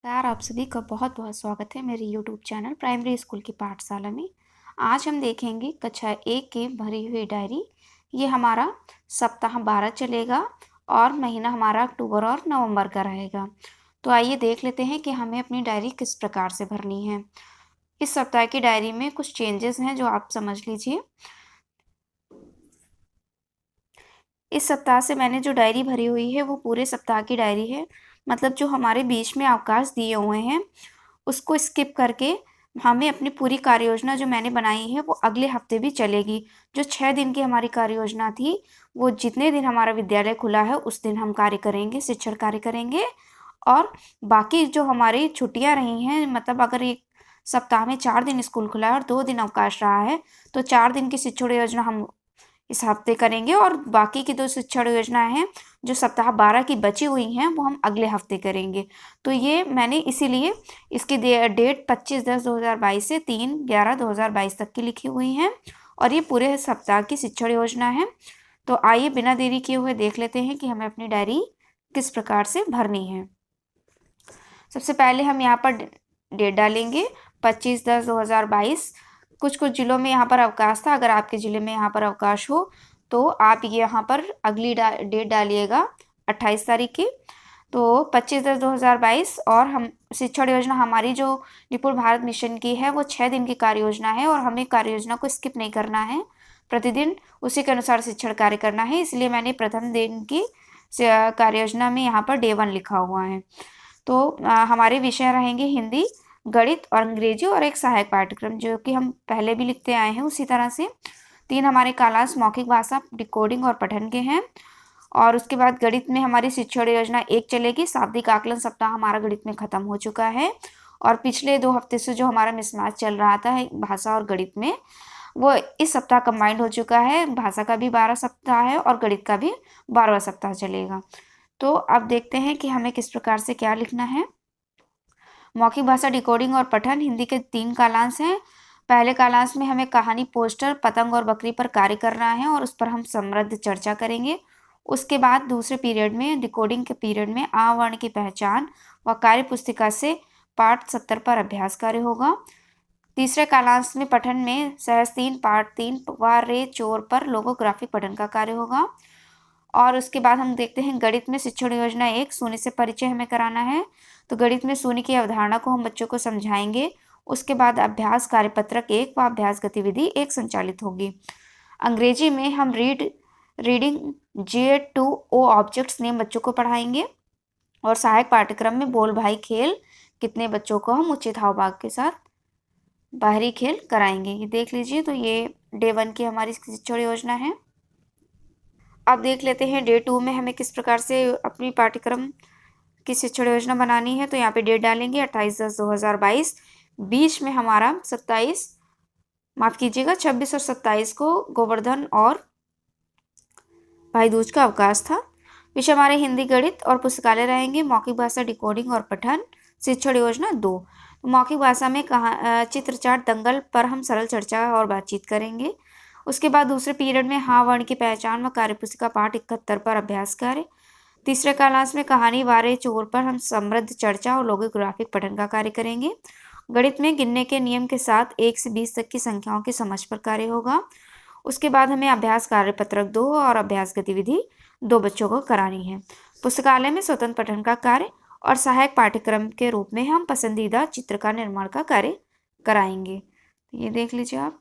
यार आप सभी का बहुत बहुत स्वागत है मेरे यूट्यूब चैनल प्राइमरी स्कूल की पाठशाला में। आज हम देखेंगे कक्षा 1 की भरी हुई डायरी। ये हमारा सप्ताह 12 चलेगा और महीना हमारा अक्टूबर और नवंबर का रहेगा। तो आइए देख लेते हैं कि हमें अपनी डायरी किस प्रकार से भरनी है। इस सप्ताह की डायरी में कुछ चेंजेस हैं जो आप समझ लीजिए। इस सप्ताह से मैंने जो डायरी भरी हुई है वो पूरे सप्ताह की डायरी है। मतलब जो हमारे बीच में अवकाश दिए हुए हैं उसको स्किप करके हमें अपनी पूरी कार्य योजना जो मैंने बनाई है वो अगले हफ्ते भी चलेगी। जो 6 दिन की हमारी कार्य योजना थी वो जितने दिन हमारा विद्यालय खुला है उस दिन हम कार्य करेंगे, शिक्षण कार्य करेंगे। और बाकी जो हमारी छुट्टियां रही हैं, मतलब अगर एक सप्ताह में 4 दिन स्कूल खुला है और 2 दिन अवकाश रहा है तो 4 दिन की शिक्षण योजना हम इस हफ्ते करेंगे और बाकी की 2 शिक्षण योजनाएं हैं जो सप्ताह 12 की बची हुई हैं वो हम अगले हफ्ते करेंगे। तो ये मैंने इसीलिए इसकी डेट 25/10/2022 से 3/11/2022 तक की लिखी हुई है और ये पूरे सप्ताह की शिक्षण योजना है। तो आइए बिना देरी किए हुए देख लेते हैं कि हमें अपनी डायरी किस प्रकार से भरनी है। सबसे पहले हम यहाँ पर डेट डालेंगे 25/10/2022। कुछ कुछ जिलों में यहाँ पर अवकाश था। अगर आपके ज़िले में यहाँ पर अवकाश हो तो आप यहाँ पर अगली डेट डालिएगा 28 तारीख की। तो 25/10/2022 और हम शिक्षण योजना हमारी जो निपुण भारत मिशन की है वो 6 दिन की कार्य योजना है और हमें कार्य योजना को स्किप नहीं करना है। प्रतिदिन उसी के अनुसार शिक्षण कार्य करना है, इसलिए मैंने प्रथम दिन की कार्य योजना में यहाँ पर डे 1 लिखा हुआ है। तो हमारे विषय रहेंगे हिंदी, गणित और अंग्रेजी और एक सहायक पाठ्यक्रम जो कि हम पहले भी लिखते आए हैं उसी तरह से। 3 हमारे कालांश मौखिक भाषा, डिकोडिंग और पठन के हैं। और उसके बाद गणित में हमारी शिक्षण योजना 1 चलेगी। शाब्दिक आकलन सप्ताह हमारा गणित में खत्म हो चुका है और पिछले 2 हफ्ते से जो हमारा मिसमैच चल रहा था भाषा और गणित में, वो इस सप्ताह कंबाइंड हो चुका है। भाषा का भी 12 सप्ताह है और गणित का भी 12वां सप्ताह चलेगा। तो अब देखते हैं कि हमें किस प्रकार से क्या लिखना है। मौखिक भाषा, डिकोडिंग और पठन हिंदी के 3 कालांश हैं। पहले कालांश में हमें कहानी, पोस्टर, पतंग और बकरी पर कार्य करना है और उस पर हम समृद्ध चर्चा करेंगे। उसके बाद दूसरे पीरियड में, डिकोडिंग के पीरियड में, आ वर्ण की पहचान व कार्य पुस्तिका से पाठ 70 पर अभ्यास कार्य होगा। तीसरे कालांश में पठन में सहज 3 पाठ 3 व रे चोर पर लोगोग्राफिक पठन का कार्य होगा। और उसके बाद हम देखते हैं गणित में शिक्षण योजना 1 शून्य से परिचय हमें कराना है। तो गणित में शून्य की अवधारणा को हम बच्चों को समझाएंगे। उसके बाद अभ्यास कार्यपत्रक 1 व अभ्यास गतिविधि 1 संचालित होगी। अंग्रेजी में हम रीडिंग J2O ऑब्जेक्ट्स नेम बच्चों को पढ़ाएंगे और सहायक पाठ्यक्रम में बोल भाई खेल कितने बच्चों को हम उचित हाव भाव के साथ बाहरी खेल कराएंगे। ये देख लीजिए। तो ये डे 1 की हमारी शिक्षण योजना है। अब देख लेते हैं डे 2 में हमें किस प्रकार से अपनी पाठ्यक्रम की शिक्षण योजना बनानी है। तो यहाँ पे डेट डालेंगे 28/10/2022। बीच में हमारा 26 और 27 को गोवर्धन और भाई दूज का अवकाश था। विषय हमारे हिंदी, गणित और पुस्तकालय रहेंगे। मौखिक भाषा, डिकोडिंग और पठन शिक्षण योजना 2। मौखिक भाषा में चित्रचाट दंगल पर हम सरल चर्चा और बातचीत करेंगे। उसके बाद दूसरे पीरियड में हाँ वर्ण की पहचान व कार्यपुस्तिका पाठ 71 पर अभ्यास कार्य। तीसरे कालांश में कहानी, वारे चोर पर हम समृद्ध चर्चा और लोगोग्राफिक पठन का कार्य करेंगे। गणित में गिनने के नियम के साथ 1 से 20 तक की संख्याओं की समझ पर कार्य होगा। उसके बाद हमें अभ्यास कार्यपत्रक 2 और अभ्यास गतिविधि 2 बच्चों को करानी है। पुस्तकालय में स्वतंत्र पठन का कार्य और सहायक पाठ्यक्रम के रूप में हम पसंदीदा चित्र का निर्माण का कार्य कराएंगे। ये देख लीजिए आप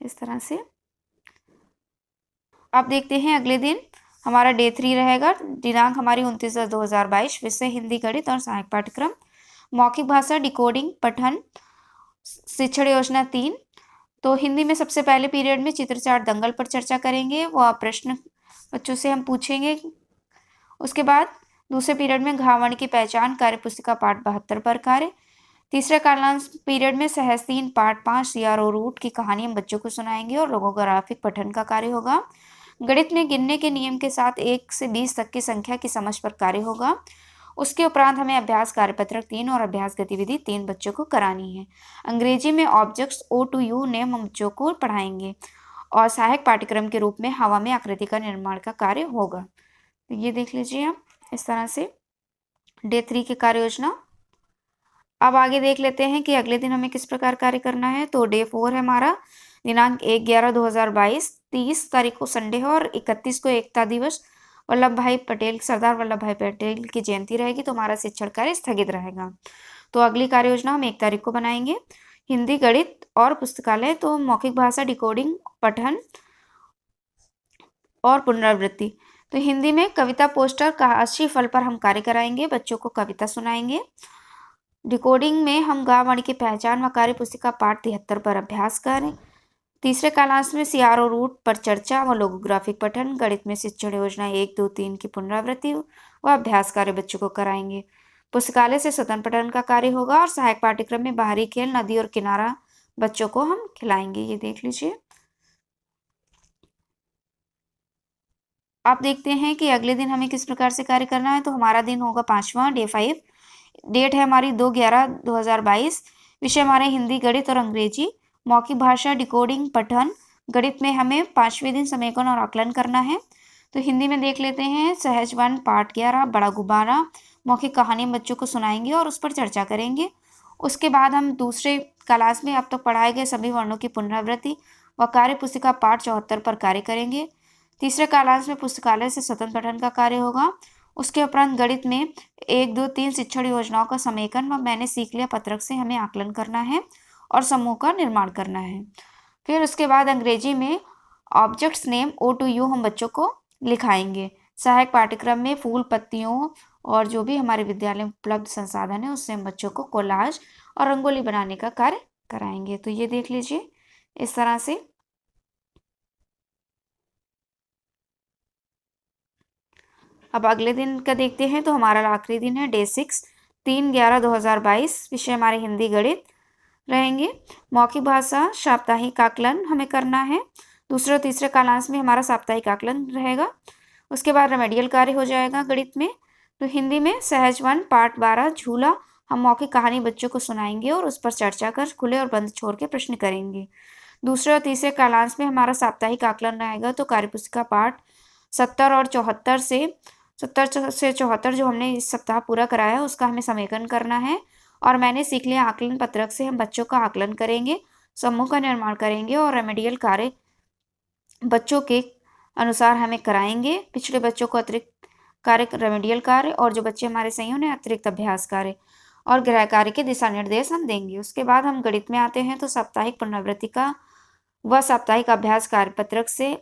इस तरह से। अब देखते हैं अगले दिन हमारा डे 3 रहेगा। दिनांक हमारी 29/10/2022। विषय हिंदी, गणित और सहायक पाठ्यक्रम। मौखिक भाषा, डिकोडिंग, पठन शिक्षण योजना 3। तो हिंदी में सबसे पहले पीरियड में चित्रचाट दंगल पर चर्चा करेंगे, वह प्रश्न बच्चों से हम पूछेंगे। उसके बाद दूसरे पीरियड में घावण की पहचान कार्यपुस्तिका पाठ 72 पर कार्य। तीसरे कालांश पीरियड में सहज 3 पाठ 5 सीआरओ रूट की कहानी हम बच्चों को सुनाएंगे और लोगोग्राफिक पठन का कार्य होगा। गणित में गिनने के नियम के साथ 1 से 20 तक की संख्या की समझ पर कार्य होगा। उसके उपरांत हमें अभ्यास कार्यपत्रक 3 और अभ्यास गतिविधि 3 बच्चों को करानी है। अंग्रेजी में objects O to U name हम बच्चों को पढ़ाएंगे और सहायक पाठ्यक्रम के रूप में हवा में आकृति का निर्माण का कार्य होगा। तो ये देख लीजिए आप इस तरह से डे 3 की कार्य योजना। अब आगे देख लेते हैं कि अगले दिन हमें किस प्रकार कार्य करना है। तो डे 4 है हमारा, दिनांक 1/11/2022, 30 तारीख को संडे है और 31 को एकता दिवस वल्लभ भाई पटेल, सरदार वल्लभ भाई पटेल की जयंती रहेगी, तो हमारा शिक्षण कार्य स्थगित रहेगा। तो अगली कार्य योजना हम 1 तारीख को बनाएंगे। हिंदी, गणित और पुस्तकालय, तो मौखिक भाषा, डिकोडिंग, पठन और पुनरावृत्ति। तो हिंदी में कविता पोस्टर काशी फल पर हम कार्य कराएंगे, बच्चों को कविता सुनाएंगे। डिकोडिंग में हम गाँव वाणी की पहचान व कार्य पुस्तिका पाठ 73 पर अभ्यास करें। तीसरे कालांश में सीआरओ रूट पर चर्चा व लोगोग्राफिक पठन। गणित में शिक्षण योजना 1, 2, 3 की पुनरावृत्ति व अभ्यास कार्य बच्चों को कराएंगे। पुस्तकालय से स्वतंत्र पठन का कार्य होगा और सहायक पाठ्यक्रम में बाहरी खेल, नदी और किनारा बच्चों को हम खिलाएंगे। ये देख लीजिए। आप देखते हैं कि अगले दिन हमें किस प्रकार से कार्य करना है। तो हमारा दिन होगा 5वां, डे 5। डेट है हमारी 2/11/2022। विषय हमारे हिंदी, गणित और अंग्रेजी। मौखिक भाषा, डिकोडिंग, पठन। गणित में हमें 5वें दिन समेकन और आकलन करना है। तो हिंदी में देख लेते हैं, सहज 1 पाठ 11, बड़ा गुब्बारा। मौखिक कहानी बच्चों को सुनाएंगे और उस पर चर्चा करेंगे। उसके बाद हम दूसरे क्लास में अब तक पढ़ाए गए सभी वर्णों की पुनरावृत्ति व कार्य पुस्तिका पाठ 74 पर कार्य करेंगे। तीसरे कालांश में पुस्तकालय से स्वतंत्र पठन का कार्य होगा। उसके उपरांत गणित में 1, 2, 3 शिक्षण योजनाओं का समेकन व मैंने सीख लिया पत्रक से हमें आकलन करना है और समूह का निर्माण करना है। फिर उसके बाद अंग्रेजी में objects name O to U हम बच्चों को लिखाएंगे। सहायक पाठ्यक्रम में फूल, पत्तियों और जो भी हमारे विद्यालय में उपलब्ध संसाधन है उससे हम बच्चों को कोलाज और रंगोली बनाने का कार्य कराएंगे। तो ये देख लीजिए इस तरह से। अब अगले दिन का देखते हैं। तो हमारा आखिरी दिन है डे 6, 3/11/2022। विषय हमारे हिंदी, गणित रहेंगे। मौखिक भाषा, साप्ताहिक आकलन हमें करना है। दूसरे और तीसरे कालांश में हमारा साप्ताहिक आकलन रहेगा। उसके बाद रेमेडियल कार्य हो जाएगा गणित में। तो हिंदी में सहज 1 पाठ 12, झूला। हम मौखिक कहानी बच्चों को सुनाएंगे और उस पर चर्चा कर खुले और बंद छोर के प्रश्न करेंगे। दूसरे और तीसरे कालांश में हमारा साप्ताहिक आकलन रहेगा। तो कार्यपुस्तिका पाठ 70 और 74 से 74 जो हमने इस सप्ताह पूरा कराया है उसका हमें समेकन करना है और मैंने सीख लिया आकलन पत्रक से हम बच्चों का आकलन करेंगे, समूह का निर्माण करेंगे और रेमेडियल कार्य बच्चों के अनुसार हमें कराएंगे। पिछले बच्चों को अतिरिक्त कार्य, रेमेडियल कार्य, और जो बच्चे हमारे सही उन्हें अतिरिक्त अभ्यास कार्य और गृह कार्य के दिशा निर्देश हम देंगे। उसके बाद हम गणित में आते हैं। तो साप्ताहिक पुनरावृत्ति का व साप्ताहिक अभ्यास कार्य पत्रक से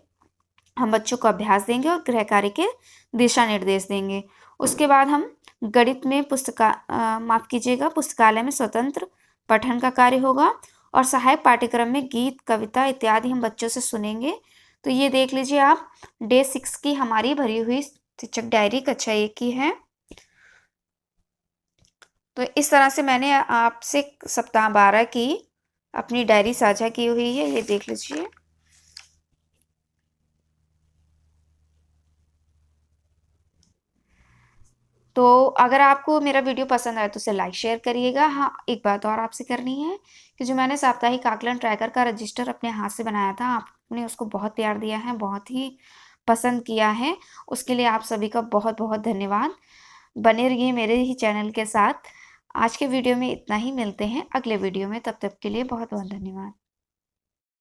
हम बच्चों को अभ्यास देंगे और गृह कार्य के दिशा निर्देश देंगे। उसके बाद हम गणित में पुस्तकालय में स्वतंत्र पठन का कार्य होगा और सहायक पाठ्यक्रम में गीत, कविता इत्यादि हम बच्चों से सुनेंगे। तो ये देख लीजिए आप, डे 6 की हमारी भरी हुई शिक्षक डायरी कक्षा 1 की है। तो इस तरह से मैंने आपसे सप्ताह 12 की अपनी डायरी साझा की हुई है, ये देख लीजिए। तो अगर आपको मेरा वीडियो पसंद आए तो उसे लाइक शेयर करिएगा। हाँ, एक बात और आपसे करनी है कि जो मैंने साप्ताहिक आकलन ट्रैकर का रजिस्टर अपने हाथ से बनाया था, आपने उसको बहुत प्यार दिया है, बहुत ही पसंद किया है। उसके लिए आप सभी का बहुत बहुत धन्यवाद। बने रहिए मेरे ही चैनल के साथ। आज के वीडियो में इतना ही, मिलते हैं अगले वीडियो में, तब तक के लिए बहुत बहुत धन्यवाद।